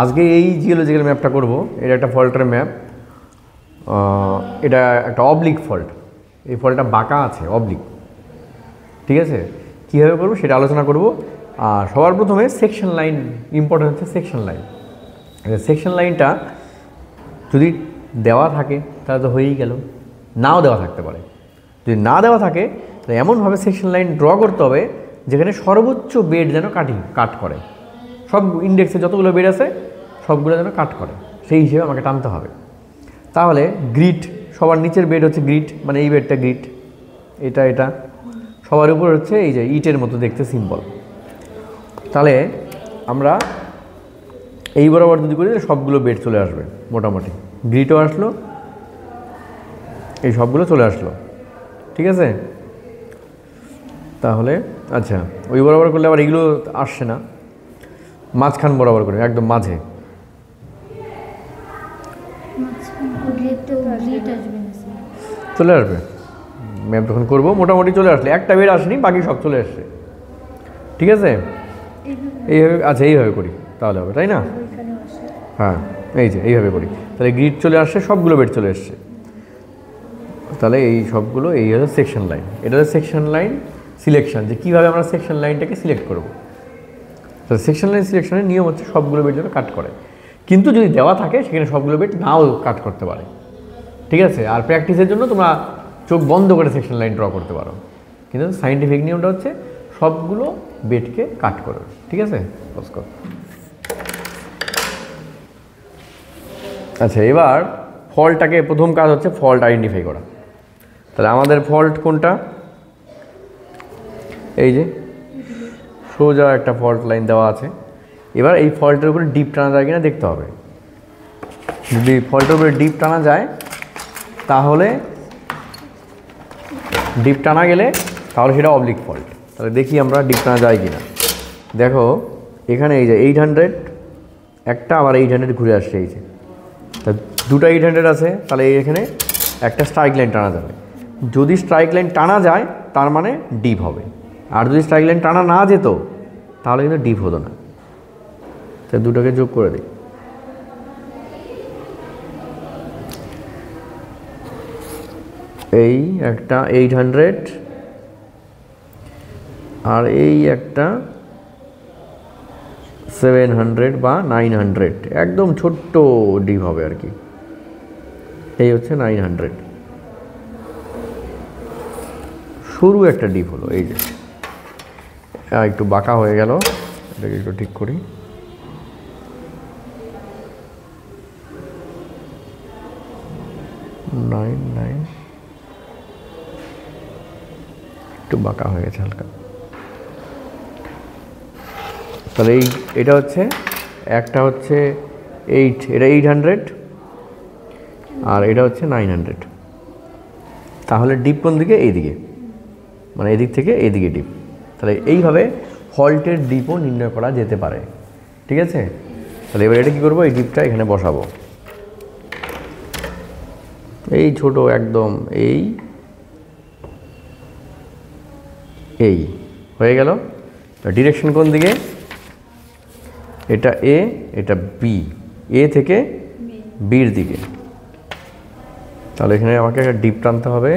আজকে এই জিওলজিক্যাল ম্যাপটা করব। এটা একটা ফল্টের ম্যাপ। এটা একটা অবলিক ফল্ট। এই ফল্টটা বাঁকা আছে, অবলিক। ঠিক আছে, কীভাবে করবো সেটা আলোচনা করব। আর সবার প্রথমে সেকশন লাইন ইম্পর্টেন্ট হচ্ছে। সেকশন লাইন, সেকশন লাইনটা যদি দেওয়া থাকে তাহলে তো হয়েই গেল, নাও দেওয়া থাকতে পারে। যদি না দেওয়া থাকে তাহলে এমনভাবে সেকশন লাইন ড্র করতে হবে যেখানে সর্বোচ্চ বেড যেন কাট করে, সব ইন্ডেক্সে যতগুলো বেড আছে সবগুলো যেন কাট করে, সেই হিসেবে আমাকে টানতে হবে। তাহলে গ্রিড, সবার নিচের বেড হচ্ছে গ্রিড, মানে এই বেডটা গ্রিড, এটা সবার উপর হচ্ছে এই যে ইটের মতো দেখতে সিম্বল। তাহলে আমরা এই বরাবর যদি করি সবগুলো বেড চলে আসবে মোটামুটি। গ্রিডও আসলো, এই সবগুলো চলে আসলো। ঠিক আছে, তাহলে আচ্ছা ওই বরাবর করলে আবার এইগুলো আসছে না, মাঝখান বরাবর করে একদম মাঝে চলে আসবে। ম্যাপ যখন করবো মোটামুটি চলে আসলে, একটা বেড আসেনি, বাকি সব চলে আসছে। ঠিক আছে, এইভাবে, আচ্ছা এইভাবে করি তাহলে হবে, তাই না? হ্যাঁ, এই যে এইভাবে করি, তাহলে গ্রিড চলে আসছে, সবগুলো বেড চলে আসছে। তাহলে এই সবগুলো, এই হচ্ছে সেকশন লাইন। এটা হচ্ছে সেকশন লাইন সিলেকশন, যে কীভাবে আমরা সেকশন লাইনটাকে সিলেক্ট করব। তাহলে সেকশন লাইন সিলেকশনের নিয়ম হচ্ছে সবগুলো বেড যেন কাট করে, কিন্তু যদি দেওয়া থাকে সেখানে সবগুলো বেড নাও কাট করতে পারে। ঠিক আছে, আর প্র্যাকটিসের জন্য তোমরা চোখ বন্ধ করে সেকশন লাইন ড্র করতে পারো, কিন্তু সাইন্টিফিক নিয়মটা হচ্ছে সবগুলো বেডকে কাট করবে। ঠিক আছে, আচ্ছা এবার ফল্টটাকে, প্রথম কাজ হচ্ছে ফল্ট আইডেন্টিফাই করা। তাহলে আমাদের ফল্ট কোনটা? এই যে সোজা একটা ফল্ট লাইন দেওয়া আছে। এবার এই ফল্টের উপরে ডিপ টানা যায় কিনা দেখতে হবে। যদি ফল্টের উপরে ডিপ টানা যায় তাহলে, ডিপ টানা গেলে তাহলে সেটা অবলিক ফল্ট। তাহলে দেখি আমরা ডিপ টানা যায় কিনা। দেখো এখানে এই যে 800 একটা, আবার 800 ঘুরে আসছে, এই যে দুটো 800 আছে, তাহলে এখানে একটা স্ট্রাইক লাইন টানা যাবে। যদি স্ট্রাইক লাইন টানা যায় তার মানে ডিপ হবে, আর যদি স্ট্রাইক লাইন টানা না যেত তাহলে কিন্তু ডিপ হতো না। তাই দুটোকে যোগ করে দিই। এই একটা 800 আর এই একটা 700 বা 900, একদম ছোট্ট ডিপ হবে আর কি। এই হচ্ছে 900, সরু একটা ডিপ হলো। এই যে একটু বাঁকা হয়ে গেল, এটাকে একটু ঠিক করি। একটু বাঁকা হয়ে গেছে হালকা। তাহলে এটা হচ্ছে, একটা হচ্ছে 8, এটা 800 আর এটা হচ্ছে 900। তাহলে ডিপ কোন দিকে? এইদিকে, মানে এদিক থেকে এইদিকে ডিপ। তাহলে এইভাবে ফল্টের ডিপও নির্ণয় করা যেতে পারে। ঠিক আছে, তাহলে এবার এটা কী করবো? এই ডিপটা এখানে বসাবো, এই ছোট একদম, এই হয়ে গেল। ডিরেকশন কোন দিকে? এটা এ, এটা বি, এ থেকে বির দিকে। তাহলে এখানে আমাকে একটা ডিপ টানতে হবে।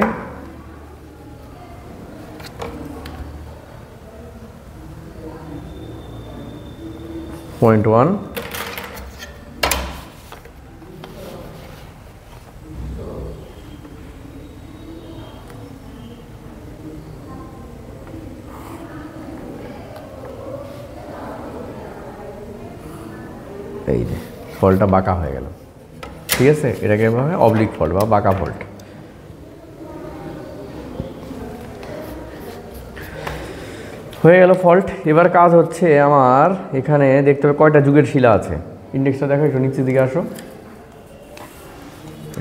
পয়েন্ট 1, এই যে ফল্টটা বাঁকা হয়ে গেল। ঠিক আছে, এটাকে বলা হয় অবলিক ফল্ট বা বাঁকা ফল্ট। হয়ে গেল ফল্ট। এবার কাজ হচ্ছে আমার, এখানে দেখতে হবে কয়টা যুগের শিলা আছে। ইন্ডেক্সটা দেখো, একটু নিচের দিকে আসো।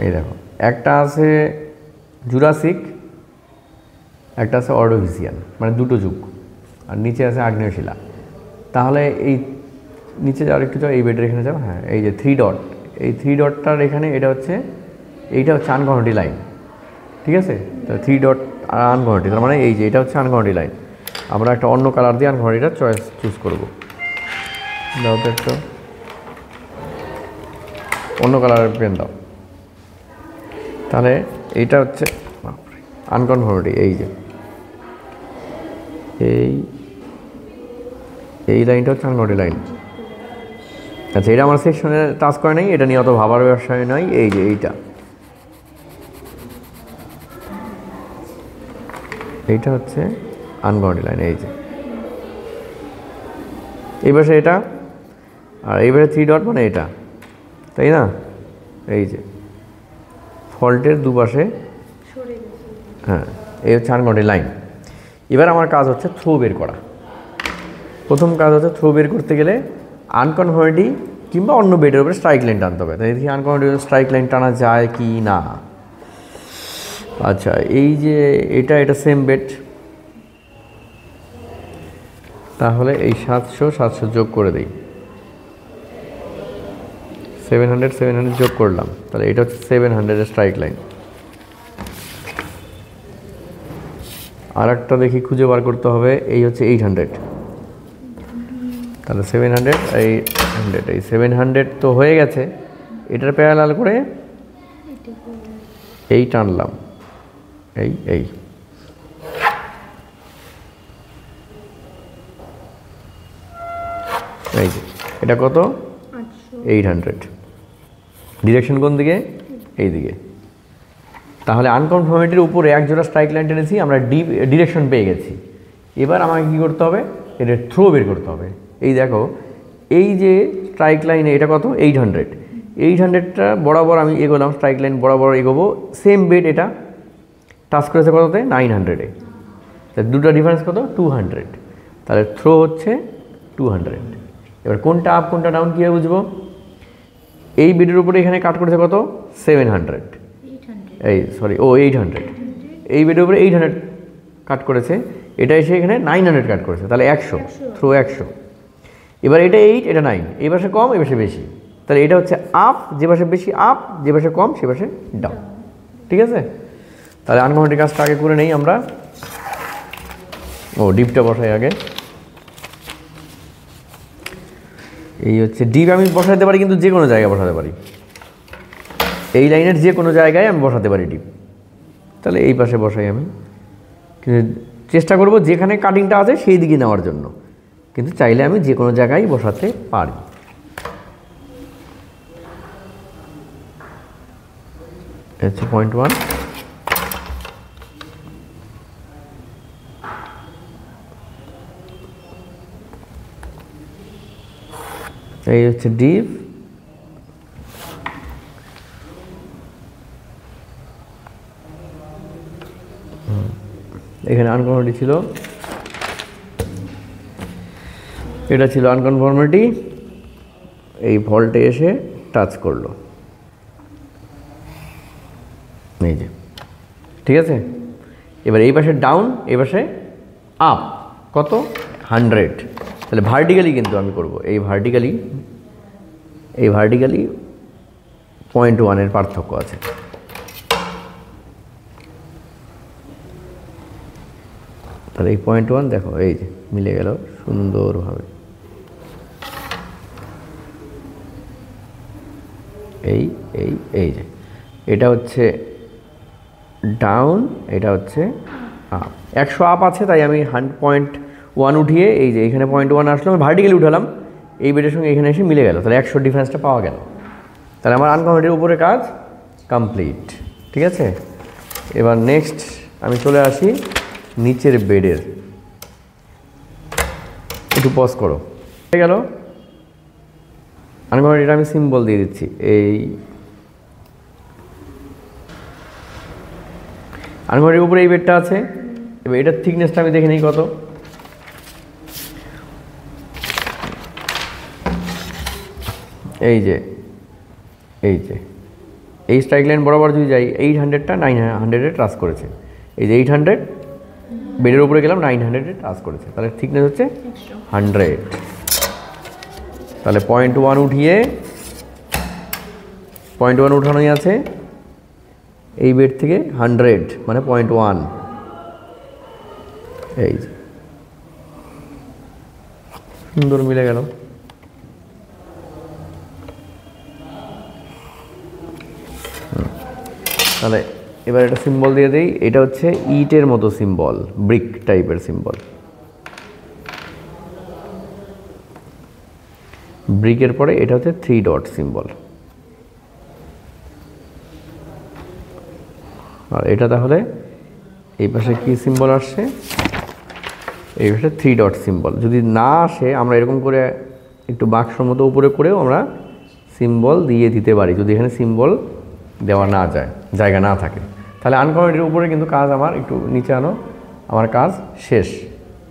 এই দেখো, একটা আছে জুরাসিক, একটা আছে অর্ডোভিসিয়ান, মানে দুটো যুগ, আর নিচে আছে আগ্নেয় শিলা। তাহলে এই নিচে যাও, একটু যাও, এই বেডের এখানে যাও। হ্যাঁ, এই যে 3 ডট, এই 3 ডটটার এখানে এটা হচ্ছে, এইটা হচ্ছে আনকন্টিনিউটি লাইন। ঠিক আছে, তো 3 ডট আনকন্টিনিউটি, তার মানে এই যে এটা হচ্ছে আনকন্টিনিউটি লাইন। আমরা একটা অন্য কালার দিয়ে আনকন্টিনিউটিটা চুজ করবো। দাও তো একটু, অন্য কালারের পেন দাও। তাহলে এইটা হচ্ছে আনকনফর্মিটি। এই যে এই লাইনটা হচ্ছে আনকনফর্মিটি লাইন। আচ্ছা, এটা আমার সেকশনে টাচ করে নাই, এটা নিয়ে অত ভাবার ব্যবসায় নয়। এই যে এইটা হচ্ছে আনকনফর্মিটি লাইন। এই যে এই পাশে এটা, আর এই পাশে 3 ডট মানে এটা, তাই না? এই যে ফল্টের দুপাশে, হ্যাঁ, এই হচ্ছে আনকনফর্মিটি লাইন। এবার আমার কাজ হচ্ছে থ্রো বের করা। প্রথম কাজ হচ্ছে থ্রো বের করতে গেলে আনকনফর্মিটি কিংবা অন্য বেডের উপরে স্ট্রাইক লাইন টানতে হবে। তাই দেখি আনকনফর্মিটি স্ট্রাইক লাইন টানা যায় কি না। আচ্ছা, এই যে এটা সেম বেড, তাহলে এই 700 যোগ করে দিই। 700 যোগ করলাম, তাহলে এটা হচ্ছে 700 স্ট্রাইক লাইন। আর একটা দেখি খুঁজে বার করতে হবে, এই হচ্ছে 800। তাহলে 700 800, এই 700 তো হয়ে গেছে। এটার প্যারালাল করে এই টানলাম, এই যে এটা কত? 800। ডিরেকশন কোন দিকে? এই দিকে। তাহলে আনকনফর্মিটির উপরে এক জোড়া স্ট্রাইক লাইন টেনেছি, আমরা ডিরেকশন পেয়ে গেছি। এবার আমাকে কী করতে হবে? এটা থ্রো বের করতে হবে। এই দেখো, এই যে স্ট্রাইক লাইনে এটা কত? 800টা বরাবর আমি এগোলাম, স্ট্রাইক লাইন বরাবর এগোবো। সেম বেড এটা টাচ করেছে কততে? 900-এ। তাহলে দুটো ডিফারেন্স কত? 200। তাহলে থ্রো হচ্ছে 200। এবার কোনটা আপ কোনটা ডাউন কীভাবে বুঝবো? এই বেডের উপরে এখানে কাট করেছে কত? 700। 800। এই বেডের উপরে 800 কাট করেছে, এটা এসে এখানে 900 কাট করেছে, তাহলে 100, থ্রো 100। এবার এটা 8, এটা 9, এই পাশে কম, এই পাশে বেশি। তাহলে এটা হচ্ছে আপ, যে পাশে বেশি আপ, যে পাশে কম সে পাশে ডাউন। ঠিক আছে? তাহলে আনকনফর্মিটি কাজটা আগে করে নেই আমরা। ডিপটা বসাই আগে। এই হচ্ছে ডিপ, আমি বসাতে পারি কিন্তু যে কোনো জায়গায় বসাতে পারি। এই লাইনের যে কোনো জায়গায় আমি বসাতে পারি ডিপ। তাহলে এই পাশে বসাই আমি, কিন্তু চেষ্টা করব যেখানে কাটিংটা আছে সেই দিকে নেওয়ার জন্য, কিন্তু চাইলে আমি যে কোনো জায়গায় বসাতে পারি। হচ্ছে 0.1। এই হচ্ছে ডিপ। এখানে আনকনফর্মিটি ছিল, এটা ছিল আনকনফর্মিটি। এই ফল্টে এসে টাচ করলো, এই যে। ঠিক আছে? এবার এই পাশে ডাউন, এই পাশে আপ, কত? 100। তাহলে ভার্টিক্যালি কিন্তু আমি করব, এই ভার্টিক্যালি 0.1-এর পার্থক্য আছে। তাহলে এই 0.1 দেখো, এই যে মিলে গেল সুন্দরভাবে। এই যে এটা হচ্ছে ডাউন, এটা হচ্ছে আপ। 100 আপ আছে, তাই আমি 0.1 উঠিয়ে এই যে এখানে 0.1 আসলো, আমি ভার্টিক্যালি উঠালাম, এই বেডের সঙ্গে এখানে এসে মিলে গেল। তাহলে 100 ডিফারেন্সটা পাওয়া গেল। তাহলে আমার আনকনফর্মিটির উপরে কাজ কমপ্লিট। ঠিক আছে? এবার নেক্সট আমি চলে আসি নিচের বেডের। একটু পজ করো, হয়ে গেল। আনকনফর্মিটিটা আমি সিম্বল দিয়ে দিচ্ছি। এই আনকনফর্মিটির উপরে এই বেডটা আছে। এবার এটার থিকনেসটা আমি দেখে নিই কত। এই যে এই স্ট্রাইক লাইন বরাবর যদি যাই, 800টা 900-এ টাচ করেছে। এই যে 800 বেডের উপরে গেলাম, 900-এ টাচ করেছে, তাহলে থিকনেস হচ্ছে 100। তাহলে 0.1 উঠিয়ে, 0.1 উঠানোই আছে এই বেড থেকে 100, মানে 0.1। এই যে সুন্দর মিলে গেল। তাহলে এবার একটা সিম্বল দিয়ে দিই, এটা হচ্ছে ইটের মতো সিম্বল, ব্রিক টাইপের সিম্বল। ব্রিকের পরে এটা হচ্ছে 3 ডট সিম্বল, আর এটা তাহলে এই পাশে কি সিম্বল আসছে, এই পাশে 3 ডট সিম্বল। যদি না আসে আমরা এরকম করে একটু বাক্সর মতো উপরে করেও আমরা সিম্বল দিয়ে দিতে পারি, যদি এখানে সিম্বল দেওয়া না যায়, জায়গা না থাকে। তাহলে আনকমনের উপরে কিন্তু কাজ আমার একটু নিচে আনো, আমার কাজ শেষ।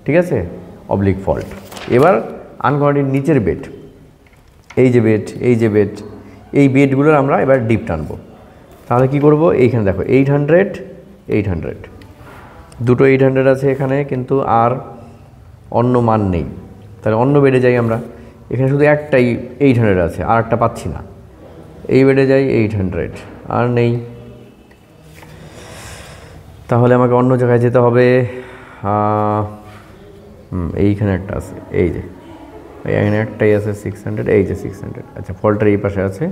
ঠিক আছে, অবলিক ফল্ট। এবার আনকমনের নিচের বেড, এই যে বেড, এই যে বেড, এই বেডগুলোর আমরা এবার ডিপ টানবো। তাহলে কি করব, এইখানে দেখো 800 800, দুটো 800 আছে এখানে, কিন্তু আর অন্য মান নেই। তাহলে অন্য বেডে যাই আমরা, এখানে শুধু একটাই 800 আছে, আর একটা পাচ্ছি না। এই বেডে যাই 800, আর নেই। তাহলে আমাকে অন্য জায়গায় যেতে হবে। এইখানে একটা আছে, এই যে এখানে একটাই আছে 600, এই যে 600। আচ্ছা, ফল্টের এই পাশে আছে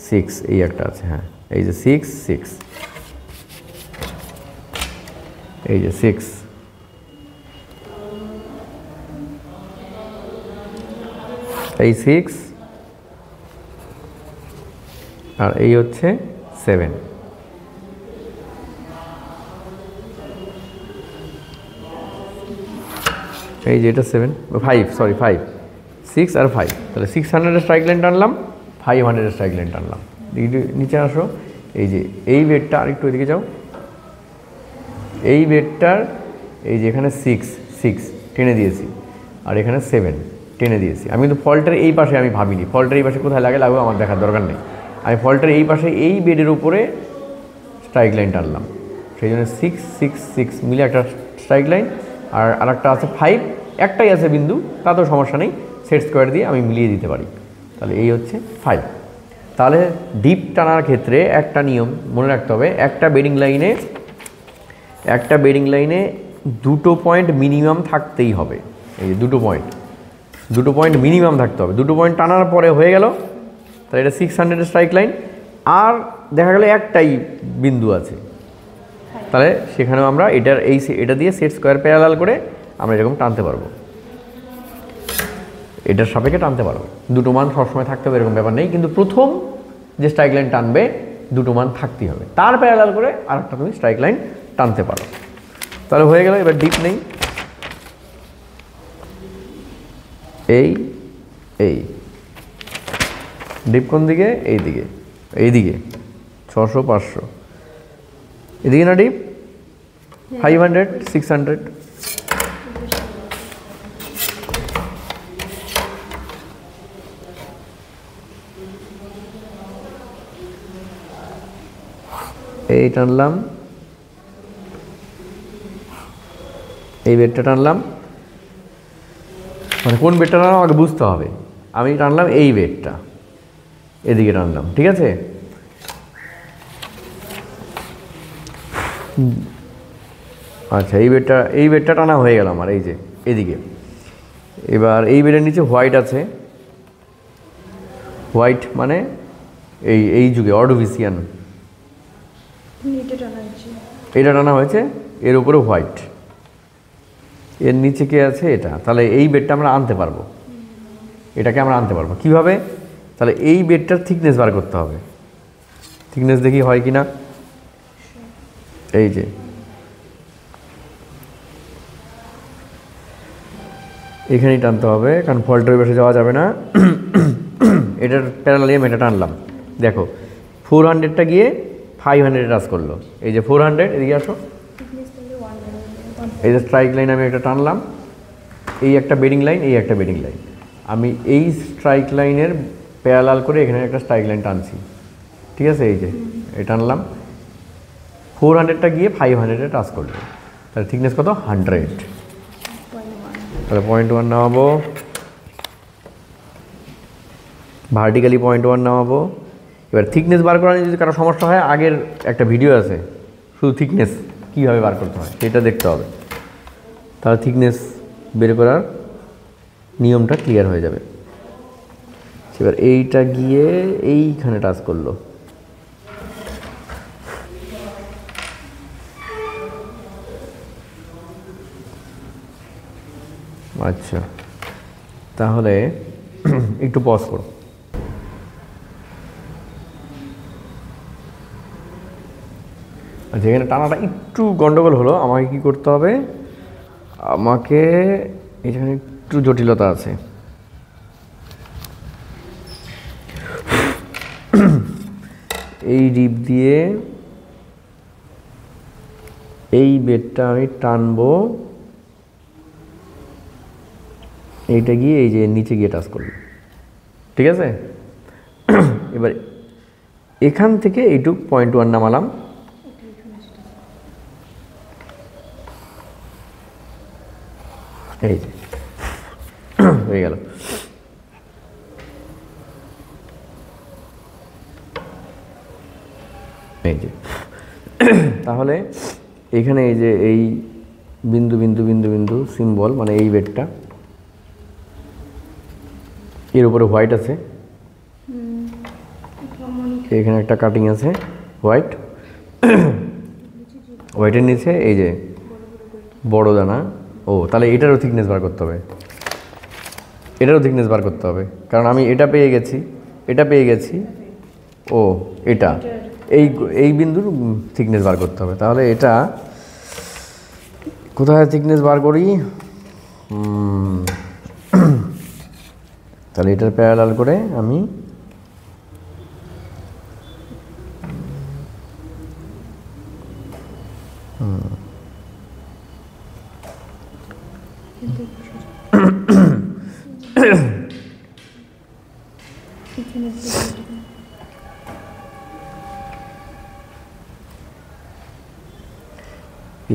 6, এই একটা আছে, হ্যাঁ এই যে 6 6, এই যে 6, এই 6, আর এই হচ্ছে 7। এই যে এটা 7 5, সরি 5 6 আর 5, তাহলে 600 স্ট্রাইক লাইন টানলাম, 500 স্ট্রাইক লাইন টানলাম। নিচে আসো, এই যে এই বেডটা আরেকটু এদিকে যাও, এই বেডটার এই যে এখানে 6 6 টেনে দিয়েছি, আর এখানে 7 টেনে দিয়েছি। আমি কিন্তু ফল্টের এই পাশে আমি ভাবিনি, ফল্টের এই পাশে কোথায় লাগে লাগবে আমার দেখার দরকার নেই। আমি ফল্টের এই পাশে এই বেডের উপরে স্ট্রাইক লাইন টানলাম, সেই জন্য 6 6 6 মিলে একটা স্ট্রাইক লাইন, আর আরেকটা আছে 5, একটাই আছে বিন্দু, তাতেও সমস্যা নেই, সেট স্কোয়ার দিয়ে আমি মিলিয়ে দিতে পারি। তাহলে এই হচ্ছে 5। তাহলে ডিপ টানার ক্ষেত্রে একটা নিয়ম মনে রাখতে হবে, একটা বেডিং লাইনে দুটো পয়েন্ট মিনিমাম থাকতেই হবে। এই যে দুটো পয়েন্ট মিনিমাম থাকতে হবে। দুটো পয়েন্ট টানার পরে হয়ে গেল, তাহলে এটা 600 স্ট্রাইক লাইন, আর দেখা গেল একটাই বিন্দু আছে, তাহলে সেখানেও আমরা এটা দিয়ে সেট স্কোয়ার প্যারালাল করে আমরা এরকম টানতে পারবো, এটার সাপেক্ষে টানতে পারবো। দুটো মান সবসময় থাকতে হবে এরকম ব্যাপার নেই, কিন্তু প্রথম যে স্ট্রাইক লাইন টানবে দুটো মান থাকতেই হবে, তার প্যারালাল করে আরেকটা তুমি স্ট্রাইক লাইন টানতে পারো। তাহলে হয়ে গেল। এবার ডিপ নেই, এই ডিপ কোন দিকে, এইদিকে 600 500, এদিকে না ডিপ 500 600। এই টানলাম, এই বেডটা টানলাম, মানে কোন বেডটা টানলাম আমাকে বুঝতে হবে। আমি টানলাম এই বেডটা, এদিকে টানলাম, ঠিক আছে। আচ্ছা, এই বেডটা টানা হয়ে গেল আমার, এই যে এদিকে। এবার এই বেডের নিচে হোয়াইট আছে, হোয়াইট মানে এই যুগে অর্ডোভিসিয়ান, এটা টানা হয়েছে, এর উপরে হোয়াইট, এর নিচে কে আছে এটা। তাহলে এই বেডটা আমরা আনতে পারবো, এটাকে আমরা আনতে পারবো কিভাবে? তাহলে এই বেডটার থিকনেস বার করতে হবে। থিকনেস দেখি হয় কি না, এই যে এখানেই টানতে হবে, কারণ ফল্টের বসে যাওয়া যাবে না। এটার প্যারালালি আমি এটা টানলাম, দেখো 400টা গিয়ে 500 টাচ করলো, এই যে 400, এদিকে আসো, এই যে স্ট্রাইক লাইন আমি একটা টানলাম, এই একটা বেডিং লাইন, এই একটা বেডিং লাইন, আমি এই স্ট্রাইক লাইনের প্যারালাল করে এখানে একটা স্ট্রাইক লাইন টানছি, ঠিক আছে। এই যে এই টানলাম, 400টা গিয়ে 500-এ টাচ করলো, তাহলে থিকনেস কত 100, তাহলে 0.1 নামাবো, ভার্টিক্যালি 0.1 নামাবো। এবার থিকনেস বার করা নিয়ে যদি কারো সমস্যা হয়, আগের একটা ভিডিও আছে শুধু থিকনেস কীভাবে বার করতে হয় সেটা দেখতে হবে, তাহলে থিকনেস বের করার নিয়মটা ক্লিয়ার হয়ে যাবে। এবার এইটা গিয়ে এইখানে টাচ করলো, আচ্ছা, তাহলে একটু পজ করো। আচ্ছা, এখানে টানাটা একটু গন্ডগোল হলো। আমাকে কি করতে হবে? আমাকে এখানে একটু জটিলতা আছে। এই ডিপ দিয়ে এই বেডটা আমি টানবো, এইটা গিয়ে এই যে নিচে গিয়ে টাচ করবে, ঠিক আছে? এবার এখান থেকে এইটুক 0.1 নামালাম, এই যে হয়ে গেল। এই যে তাহলে এখানে এই যে এই বিন্দু বিন্দু বিন্দু বিন্দু সিম্বল, মানে এই বেডটা, এর উপরে হোয়াইট আছে, এখানে একটা কাটিং আছে হোয়াইট, হোয়াইটের নিচে এই যে বড় দানা। ও, তাহলে এটারও থিকনেস বার করতে হবে, এটারও থিকনেস বার করতে হবে, কারণ আমি এটা পেয়ে গেছি, এটা পেয়ে গেছি। ও, এটা এই এই বিন্দুর থিকনেস বার করতে হবে। তাহলে এটা কোথায় থিকনেস বার করি? তাহলে এটার প্যারালাল করে আমি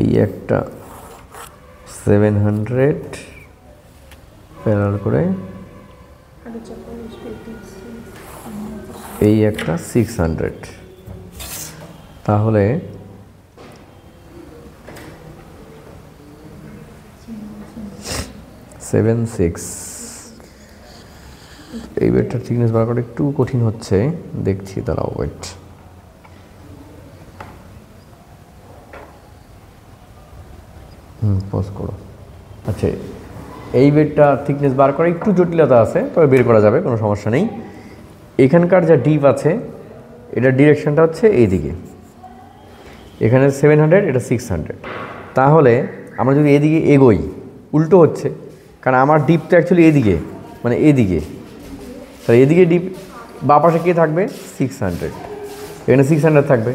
এই একটা 700 প্যারালাল করে, এই একটা 600, তাহলে সেভেন সিক্স। এই বেডটার থিকনেস বার করা একটু কঠিন হচ্ছে, দেখছি, দাঁড়াও, ওয়েট। পজ করো। আচ্ছা, এই বেডটা থিকনেস বার করা একটু জটিলতা আছে, তবে বের করা যাবে, কোনো সমস্যা নেই। এখানকার যা ডিপ আছে, এটার ডিরেকশনটা হচ্ছে এইদিকে, এখানে 700, এটা 600। তাহলে আমরা যদি এদিকে এগোই, উল্টো হচ্ছে, কারণ আমার ডিপ তো অ্যাকচুয়ালি এদিকে, মানে এদিকে, তাহলে এদিকে ডিপ, বাঁ পাশে কে থাকবে? 600, এখানে 600 থাকবে,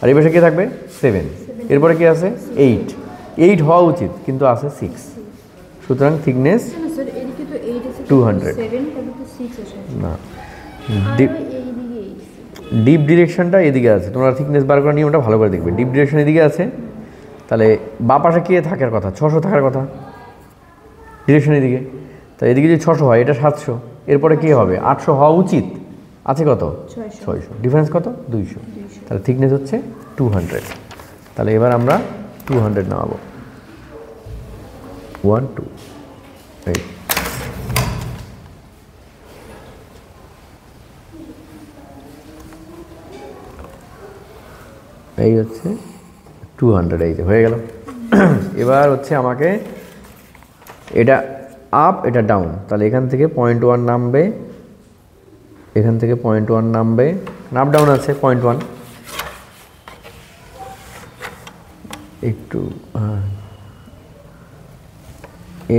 আর এই পাশে কে থাকবে? 7, এরপরে কে আছে? 8 হওয়া উচিত, কিন্তু আছে 6, সুতরাং থিকনেস 200। না, ডিপ ডিরেকশনটা এদিকে আছে, তোমরা থিকনেস বার করার নিয়মটা ভালো করে দেখবে। ডিপ ডিরেকশন এদিকে আছে, তাহলে বাঁ পাশে কে থাকার কথা? 600 থাকার কথা, ডিরেকশন এদিকে। তাই এদিকে যদি 600 হয়, এটা 700, এরপরে কী হবে? 800 হওয়া উচিত, আছে কত? 600, ডিফারেন্স কত? 200, তাহলে থিকনেস হচ্ছে 200। তাহলে এবার আমরা 200 নামাবো, 1 2, এই হচ্ছে 200, এই যে হয়ে গেল। এবার হচ্ছে আমাকে এটা আপ, এটা ডাউন, তাহলে এখান থেকে 0.1 নামবে, এখান থেকে 0.1 নামবে, আপ ডাউন আছে 0.1, একটু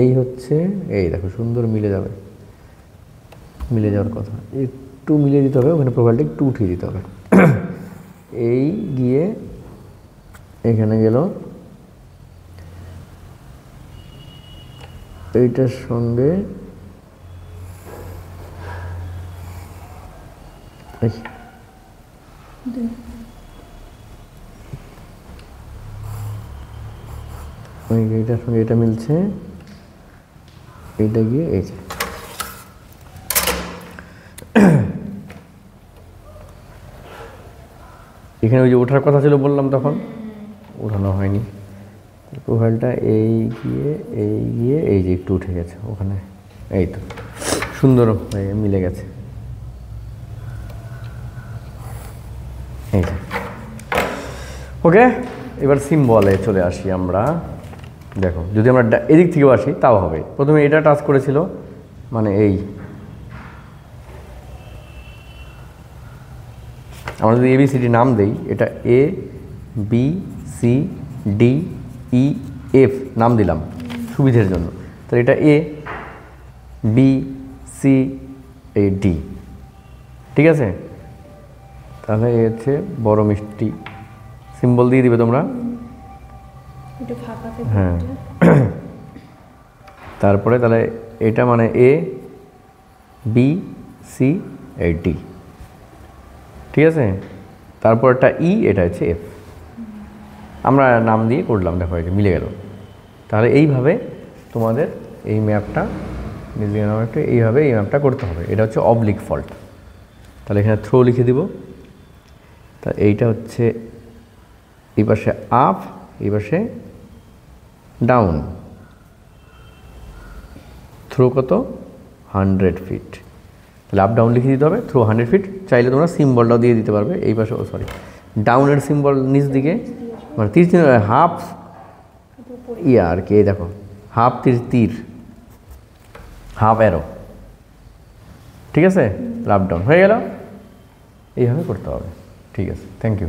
এই হচ্ছে, এই দেখো সুন্দর মিলে যাবে, মিলে যাওয়ার কথা, একটু মিলিয়ে দিতে হবে, ওখানে প্রোফাইলটা একটু উঠিয়ে দিতে হবে। এই গিয়ে এখানে গেল, এইটার সঙ্গে এইটার সঙ্গে এটা মিলছে, এইটা গিয়ে এই যে এখানে ওই যে ওঠার কথা ছিল বললাম, তখন ওঠানো হয়নি। প্রোফাইলটা এই গিয়ে এই যে একটু উঠে গেছে ওখানে, এই তো সুন্দর হয়ে মিলে গেছে, এই যে। ওকে, এবার সিম্বলে চলে আসি আমরা। দেখো যদি আমরা এদিক থেকেও আসি তাও হবে। প্রথমে এটা টাচ করেছিল, মানে এই আমরা যদি ABCD নাম দেই, এটা ABCDEF নাম দিলাম সুবিধের জন্য, তাহলে এটা ABCD, ঠিক আছে। তাহলে এ হচ্ছে বড় মিষ্টি, সিম্বল দিয়ে দিবে তোমরা, হ্যাঁ। তারপরে তাহলে এটা মানে ABCD, ঠিক আছে। তারপর একটা E, এটা হচ্ছে F, আমরা নাম দিয়ে করলাম, দেখো এটা মিলে গেল। তাহলে এইভাবে তোমাদের এই ম্যাপটা এইভাবে এই ম্যাপটা করতে হবে। এটা হচ্ছে অবলিক ফল্ট। তাহলে এখানে থ্রো লিখে দিব। তা এইটা হচ্ছে এই পাশে আপ, এই পাশে ডাউন, থ্রো কত 100 ফিট, তাহলে আপ ডাউন লিখে দিতে হবে, থ্রো 100 ফিট। চাইলে তোমরা সিম্বলটাও দিয়ে দিতে পারবে এই পাশে, সরি ডাউনের সিম্বল নিচ দিকে, মানে হাফ আর কি, দেখো হাফ তীর হাফ অ্যারো, ঠিক আছে। আপ ডাউন হয়ে গেল, এইভাবে করতে হবে, ঠিক আছে। Thank you.